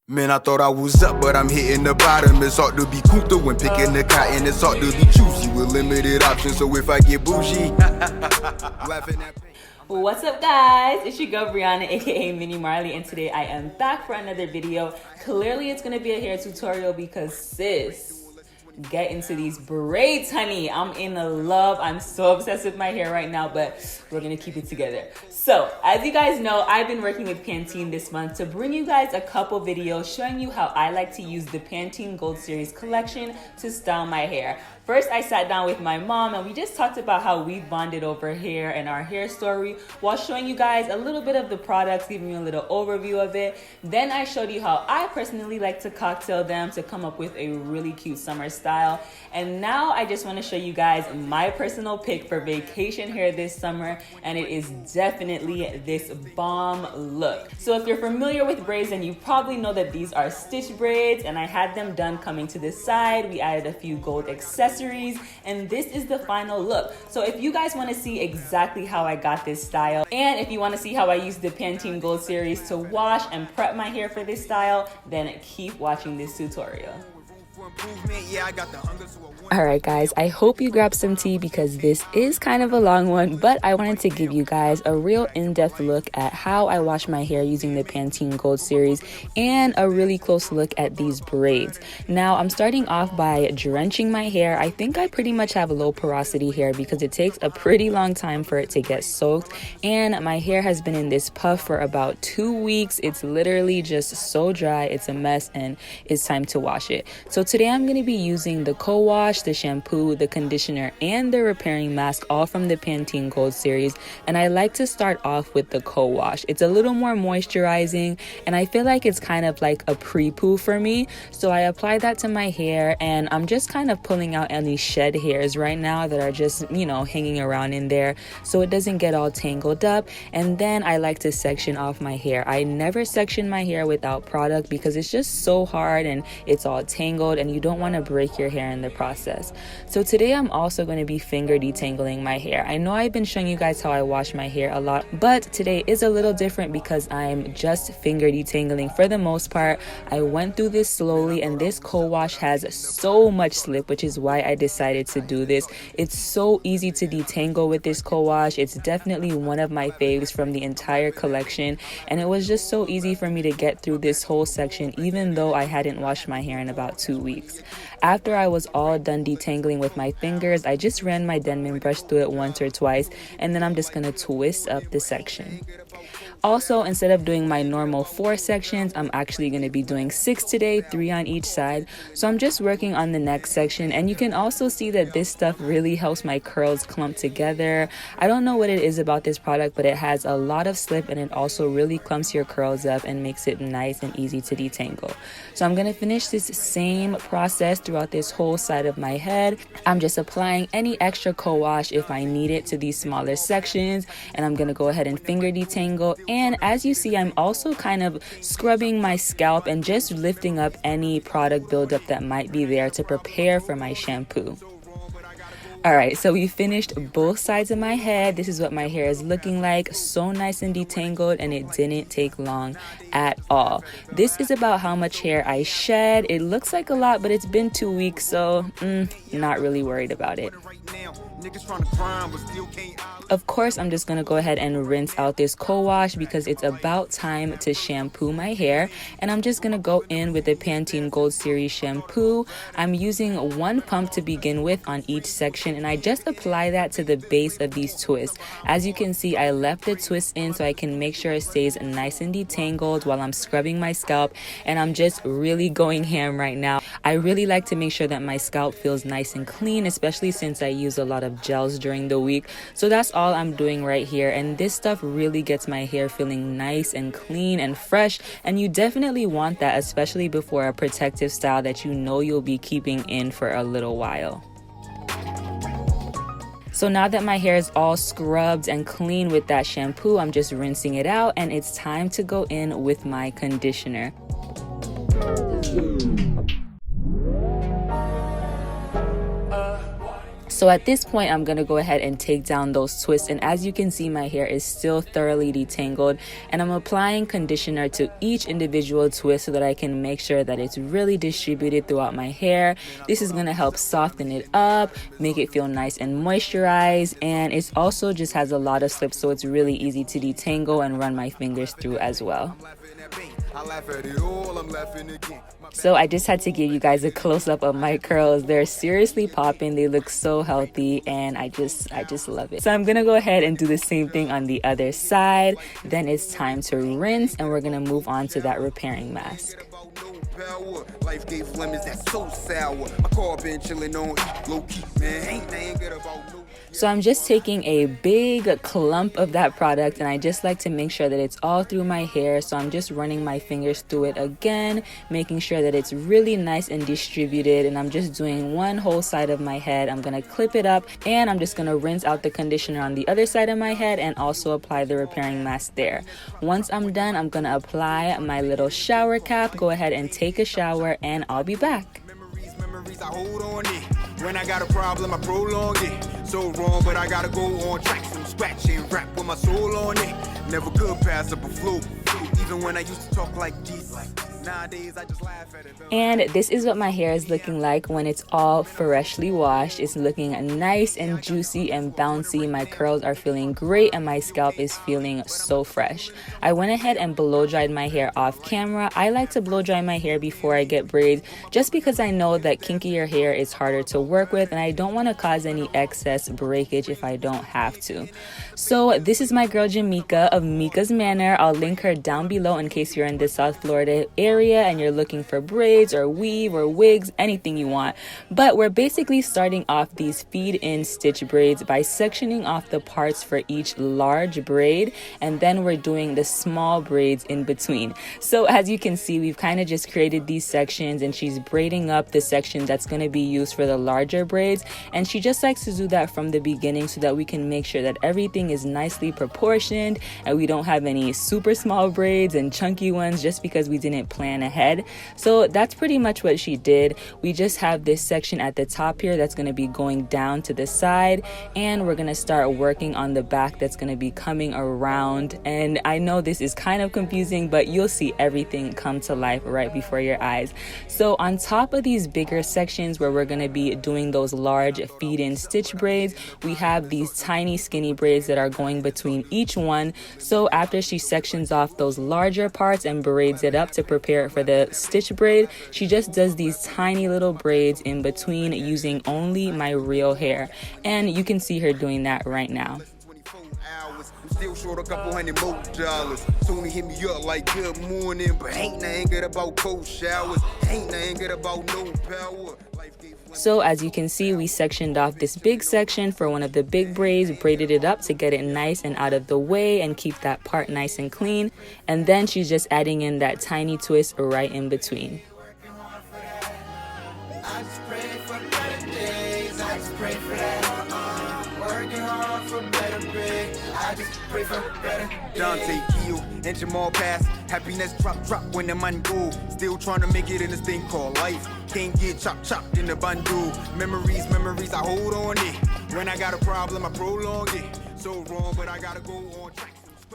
Man, I thought I was up, but I'm hitting the bottom. It's hard to be kunta when picking the cotton. It's hard to be choosy with limited options. So if I get bougie, laughing at pain. What's up, guys? It's your girl Brianna, aka Mini Marley, and today I am back for another video. Clearly it's gonna be a hair tutorial because sis, get into these braids, honey. I'm in love. I'm so obsessed with my hair right now, but we're gonna keep it together. So as you guys know, I've been working with Pantene this month to bring you guys a couple videos showing you how I like to use the Pantene Gold Series collection to style my hair. First, I sat down with my mom and we just talked about how we bonded over hair and our hair story while showing you guys a little bit of the products, giving you a little overview of it. Then I showed you how I personally like to cocktail them to come up with a really cute summer style. And now I just want to show you guys my personal pick for vacation hair this summer, and it is definitely this bomb look. So if you're familiar with braids, then you probably know that these are stitch braids, and I had them done coming to the side. We added a few gold accessories, and this is the final look. So if you guys want to see exactly how I got this style, and if you want to see how I use the Pantene Gold Series to wash and prep my hair for this style, then keep watching this tutorial. Alright guys, I hope you grabbed some tea because this is kind of a long one, but I wanted to give you guys a real in-depth look at how I wash my hair using the Pantene Gold Series and a really close look at these braids. Now I'm starting off by drenching my hair. I think I pretty much have low porosity hair because it takes a pretty long time for it to get soaked, and my hair has been in this puff for about 2 weeks. It's literally just so dry, it's a mess, and it's time to wash it. So today I'm going to be using the co-wash, the shampoo, the conditioner, and the repairing mask, all from the Pantene Gold Series. And I like to start off with the co-wash. It's a little more moisturizing, and I feel like it's kind of like a pre-poo for me. So I apply that to my hair, and I'm just kind of pulling out any shed hairs right now that are just, you know, hanging around in there so it doesn't get all tangled up. And then I like to section off my hair. I never section my hair without product because it's just so hard and it's all tangled, and you don't want to break your hair in the process. So today I'm also going to be finger detangling my hair. I know I've been showing you guys how I wash my hair a lot, but today is a little different because I'm just finger detangling for the most part. I went through this slowly, and this co-wash has so much slip, which is why I decided to do this. It's so easy to detangle with this co-wash. It's definitely one of my faves from the entire collection, and it was just so easy for me to get through this whole section even though I hadn't washed my hair in about 2 weeks. After I was all done detangling with my fingers, I just ran my Denman brush through it once or twice, and then I'm just going to twist up the section. Also, instead of doing my normal 4 sections, I'm actually going to be doing 6 today, 3 on each side. So I'm just working on the next section, and you can also see that this stuff really helps my curls clump together. I don't know what it is about this product, but it has a lot of slip, and it also really clumps your curls up and makes it nice and easy to detangle. So I'm going to finish this same process throughout this whole side of my head. I'm just applying any extra co-wash if I need it to these smaller sections, and I'm going to go ahead and finger detangle. And as you see, I'm also kind of scrubbing my scalp and just lifting up any product buildup that might be there to prepare for my shampoo. Alright, so we finished both sides of my head. This is what my hair is looking like. So nice and detangled, and it didn't take long at all. This is about how much hair I shed. It looks like a lot, but it's been 2 weeks, so not really worried about it. Of course, I'm just going to go ahead and rinse out this co-wash because it's about time to shampoo my hair. And I'm just going to go in with the Pantene Gold Series shampoo. I'm using 1 pump to begin with on each section, and I just apply that to the base of these twists. As you can see, I left the twist in so I can make sure it stays nice and detangled while I'm scrubbing my scalp, and I'm just really going ham right now. I really like to make sure that my scalp feels nice and clean, especially since I use a lot of gels during the week. So that's all I'm doing right here, and this stuff really gets my hair feeling nice and clean and fresh, and you definitely want that, especially before a protective style that you know you'll be keeping in for a little while. So now that my hair is all scrubbed and clean with that shampoo, I'm just rinsing it out, and it's time to go in with my conditioner. So So at this point, I'm going to go ahead and take down those twists. And as you can see, my hair is still thoroughly detangled. And I'm applying conditioner to each individual twist so that I can make sure that it's really distributed throughout my hair. This is going to help soften it up, make it feel nice and moisturized. And it also just has a lot of slip, so it's really easy to detangle and run my fingers through as well. So I just had to give you guys a close-up of my curls. They're seriously popping. They look so healthy, and I just love it. So I'm gonna go ahead and do the same thing on the other side. Then it's time to rinse, and we're gonna move on to that repairing mask. Life gave lemons that's so sour. My car been chilling on low key, man. Ain't nothing good about no. So I'm just taking a big clump of that product, and I just like to make sure that it's all through my hair. So I'm just running my fingers through it again, making sure that it's really nice and distributed. And I'm just doing one whole side of my head. I'm gonna clip it up, and I'm just gonna rinse out the conditioner on the other side of my head and also apply the repairing mask there. Once I'm done, I'm gonna apply my little shower cap, go ahead and take a shower, and I'll be back. Memories, I hold on it. When I got a problem, I prolong it. So wrong, but I gotta go on track from scratch and rap with my soul on it. Never could pass up a flow, even when I used to talk like Jesus. Nowadays, I just laugh at it. And this is what my hair is looking like when it's all freshly washed. It's looking nice and juicy and bouncy. My curls are feeling great, and my scalp is feeling so fresh. I went ahead and blow dried my hair off camera. I like to blow dry my hair before I get braids, just because I know that kinkier hair is harder to work with, and I don't want to cause any excess breakage if I don't have to. So this is my girl Jamaica of Mika's Manor. I'll link her down below in case you're in the South Florida area and you're looking for braids or weave or wigs, anything you want. But we're basically starting off these feed-in stitch braids by sectioning off the parts for each large braid, and then we're doing the small braids in between. So as you can see, we've kind of just created these sections, and she's braiding up the section that's going to be used for the larger braids, and she just likes to do that from the beginning so that we can make sure that everything is nicely proportioned and we don't have any super small braids and chunky ones just because we didn't plan ahead. So that's pretty much what she did. We just have this section at the top here that's going to be going down to the side, and we're going to start working on the back that's going to be coming around. And I know this is kind of confusing, but you'll see everything come to life right before your eyes. So on top of these bigger sections where we're going to be doing those large feed-in stitch braids, we have these tiny skinny braids that are going between each one. So after she sections off those larger parts and braids it up to prepare for the stitch braid, she just does these tiny little braids in between using only my real hair, and you can see her doing that right now. Still short a couple $100 more. Soon hit me up like good morning, but ain't nothing good about cold showers. Ain't nothing good about no power. So as you can see, we sectioned off this big section for one of the big braids, braided it up to get it nice and out of the way and keep that part nice and clean. And then she's just adding in that tiny twist right in between. I just pray for better days. I just pray for that. Working hard for better pay. I just pray for better days. Dante Keel and Jamal Pass. Happiness drop when the man go. Still trying to make it in this thing called life. Can't get chopped in the bundle. Memories, I hold on it. When I got a problem, I prolong it. So wrong, but I gotta go on track.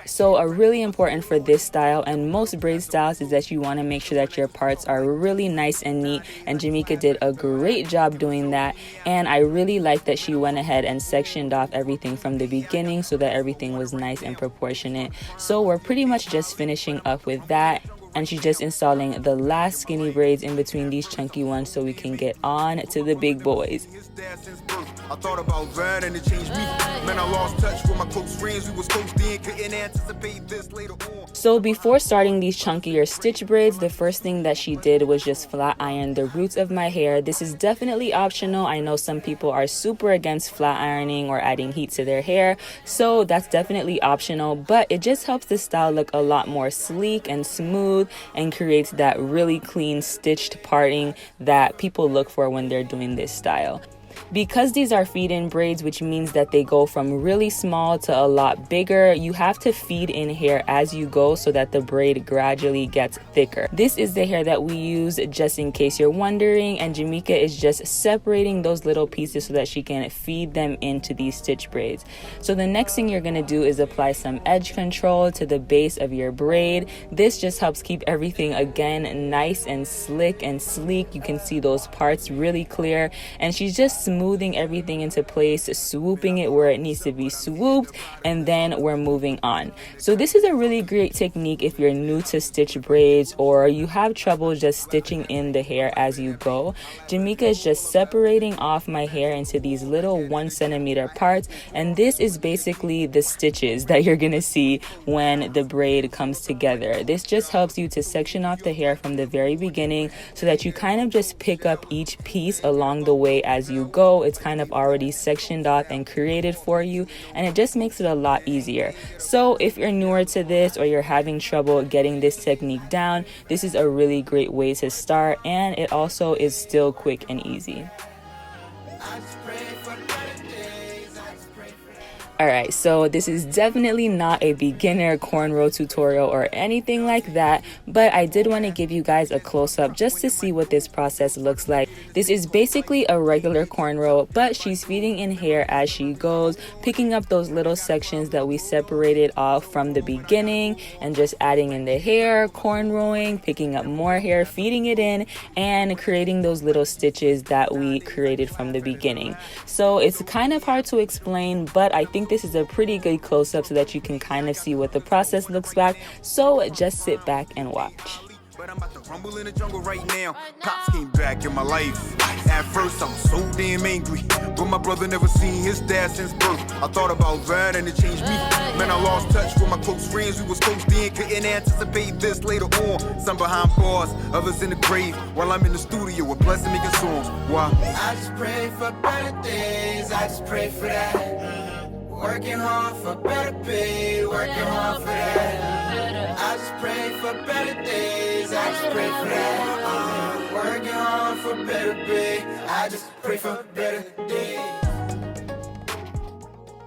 So a really important for this style and most braid styles is that you want to make sure that your parts are really nice and neat, and Jamaica did a great job doing that. And I really like that she went ahead and sectioned off everything from the beginning so that everything was nice and proportionate. So we're pretty much just finishing up with that, and she's just installing the last skinny braids in between these chunky ones so we can get on to the big boys. I thought about that and it changed me. Man, I lost touch with my close friends. We was close then, couldn't anticipate this later on. So before starting these chunkier stitch braids, the first thing that she did was just flat iron the roots of my hair. This is definitely optional. I know some people are super against flat ironing or adding heat to their hair, so that's definitely optional, but it just helps the style look a lot more sleek and smooth and creates that really clean stitched parting that people look for when they're doing this style. Because these are feed-in braids, which means that they go from really small to a lot bigger, you have to feed in hair as you go so that the braid gradually gets thicker. This is the hair that we use, just in case you're wondering, and Jamaica is just separating those little pieces so that she can feed them into these stitch braids. So the next thing you're going to do is apply some edge control to the base of your braid. This just helps keep everything again nice and slick and sleek. You can see those parts really clear, and she's just smoothing everything into place, swooping it where it needs to be swooped, and then we're moving on. So this is a really great technique if you're new to stitch braids or you have trouble just stitching in the hair as you go. Jamaica is just separating off my hair into these little 1 centimeter parts, and this is basically the stitches that you're gonna see when the braid comes together. This just helps you to section off the hair from the very beginning so that you kind of just pick up each piece along the way as you go. It's kind of already sectioned off and created for you, and it just makes it a lot easier. So if you're newer to this or you're having trouble getting this technique down, this is a really great way to start, and it also is still quick and easy. Alright, so this is definitely not a beginner cornrow tutorial or anything like that, but I did want to give you guys a close-up just to see what this process looks like. This is basically a regular cornrow, but she's feeding in hair as she goes, picking up those little sections that we separated off from the beginning and just adding in the hair, cornrowing, picking up more hair, feeding it in, and creating those little stitches that we created from the beginning. So it's kind of hard to explain, but I think this is a pretty good close-up so that you can kind of see what the process looks like. So just sit back and watch. But I'm about to rumble in the jungle right now. Pops came back in my life. At first I was so damn angry, but my brother never seen his dad since birth. I thought about that and it changed me. Man, I lost touch with my close friends. We was close then, couldn't anticipate this later on. Some behind bars, others in the grave, while I'm in the studio with blessing making songs. Why? I just pray for better days. I just pray for that. Working hard for better pay, working hard for that. I just pray for better days, I just pray for that. Working hard for better pay, I just pray for better days.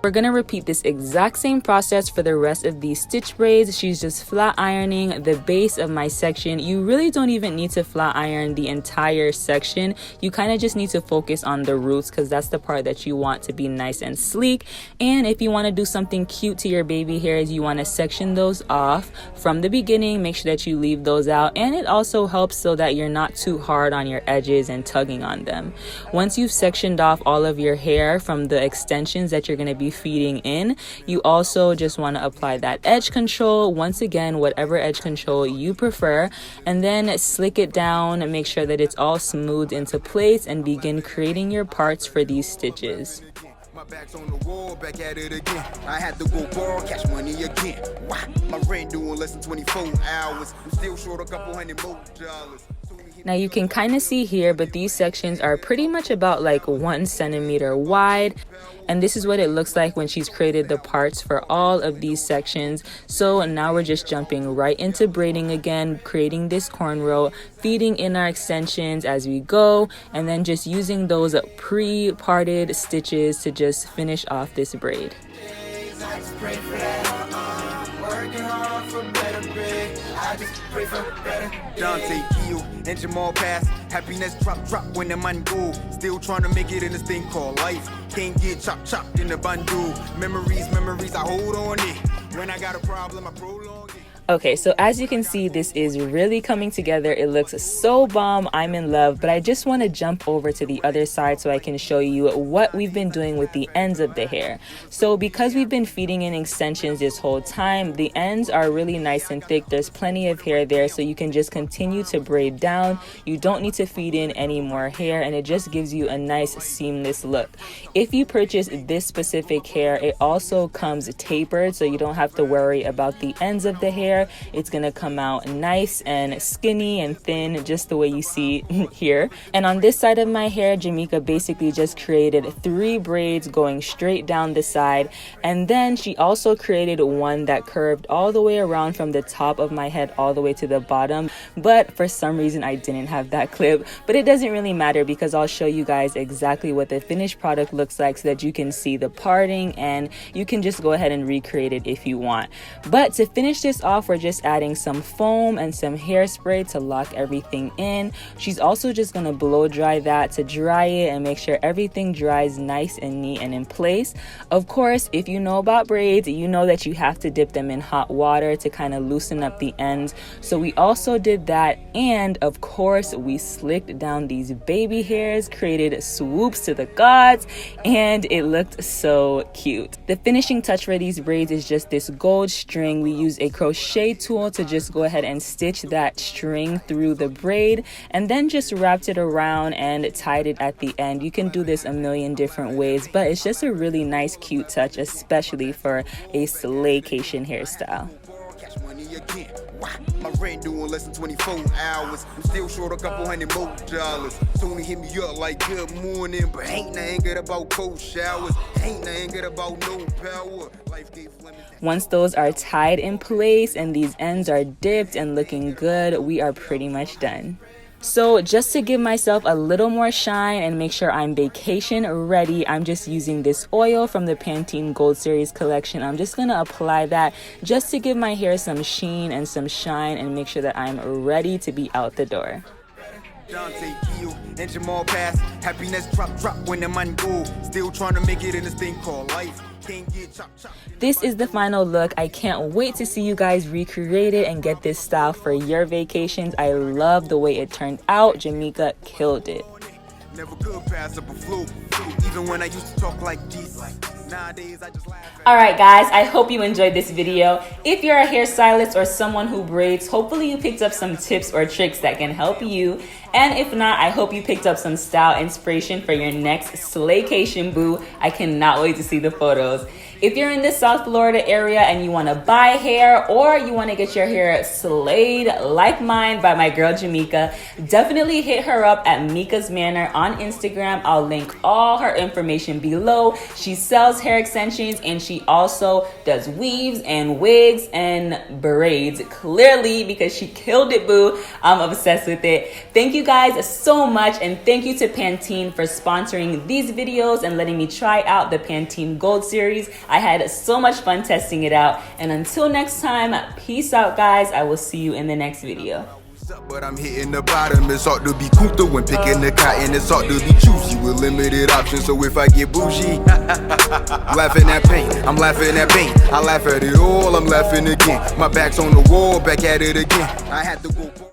We're going to repeat this exact same process for the rest of these stitch braids. She's just flat ironing the base of my section. You really don't even need to flat iron the entire section. You kind of just need to focus on the roots because that's the part that you want to be nice and sleek. And if you want to do something cute to your baby hairs, you want to section those off from the beginning. Make sure that you leave those out. And it also helps so that you're not too hard on your edges and tugging on them. Once you've sectioned off all of your hair from the extensions that you're going to be feeding in, you also just want to apply that edge control. Once again, whatever edge control you prefer, and then slick it down and make sure that it's all smoothed into place and begin creating your parts for these stitches. My back's on the wall, back at it again. I had to go borrow, catch money again. Why? My rent doing less than 24 hours. I'm still short a couple $100 more. Now you can kind of see here, but these sections are pretty much about like 1 centimeter wide. And this is what it looks like when she's created the parts for all of these sections. So now we're just jumping right into braiding again, creating this cornrow, feeding in our extensions as we go, and then just using those pre-parted stitches to just finish off this braid. Dante, Keo, and Jamal pass. Happiness drop when the man go. Still trying to make it in this thing called life. Can't get chopped in the bundle. Memories, I hold on it. When I got a problem, I prolong it. Okay, so as you can see, this is really coming together. It looks so bomb. I'm in love, but I just want to jump over to the other side so I can show you what we've been doing with the ends of the hair. So because we've been feeding in extensions this whole time, the ends are really nice and thick. There's plenty of hair there, so you can just continue to braid down. You don't need to feed in any more hair, and it just gives you a nice seamless look. If you purchase this specific hair, it also comes tapered, so you don't have to worry about the ends of the hair. hair, it's gonna come out nice and skinny and thin, just the way you see here. And on this side of my hair, Jamaica basically just created 3 braids going straight down the side, and then she also created one that curved all the way around from the top of my head all the way to the bottom. But for some reason I didn't have that clip, but it doesn't really matter because I'll show you guys exactly what the finished product looks like so that you can see the parting, and you can just go ahead and recreate it if you want. But to finish this off, we're just adding some foam and some hairspray to lock everything in. She's also just gonna blow dry that to dry it and make sure everything dries nice and neat and in place. Of course, if you know about braids, you know that you have to dip them in hot water to kind of loosen up the ends. So we also did that, and of course we slicked down these baby hairs, created swoops to the gods, and it looked so cute. The finishing touch for these braids is just this gold string. We use a crochet tool to just go ahead and stitch that string through the braid, and then just wrapped it around and tied it at the end. You can do this a million different ways, but it's just a really nice cute touch, especially for a slaycation hairstyle. My rent doing less than 24 hours. I'm still short a couple $100 more. Tony hit me up like good morning, but ain't nothing good about cold showers. Ain't nothing good about no power. Life gave lemons. Once those are tied in place and these ends are dipped and looking good, we are pretty much done. So just to give myself a little more shine and make sure I'm vacation ready, I'm just using this oil from the Pantene Gold Series collection. I'm just gonna apply that just to give my hair some sheen and some shine and make sure that I'm ready to be out the door. Dante, Keo, and Jamal pass. Happiness drop when the money go. Still trying to make it in this thing called life. This is the final look. I can't wait to see you guys recreate it and get this style for your vacations. I love the way it turned out. Jamaica killed it. Never could pass up a flu, even when I used to talk like this. Nowadays I just laugh. Alright guys, I hope you enjoyed this video. If you're a hairstylist or someone who braids, hopefully you picked up some tips or tricks that can help you. And if not, I hope you picked up some style inspiration for your next slaycation boo. I cannot wait to see the photos. If you're in the South Florida area and you want to buy hair or you want to get your hair slayed like mine by my girl Jamaica, definitely hit her up at Mika's Manor on Instagram. I'll link all her information below. She sells hair extensions and she also does weaves and wigs and braids, clearly because she killed it, boo. I'm obsessed with it. Thank you guys so much, and thank you to Pantene for sponsoring these videos and letting me try out the Pantene Gold Series. I had so much fun testing it out, and until next time, peace out guys. I will see you in the next video. But I'm hitting the bottom. It's hard to be Kunta when picking the cotton. It's hard to be choosy with limited options. So if I get bougie, laughing at pain, I'm laughing at pain. I laugh at it all, I'm laughing again. My back's on the wall, back at it again. I had to go.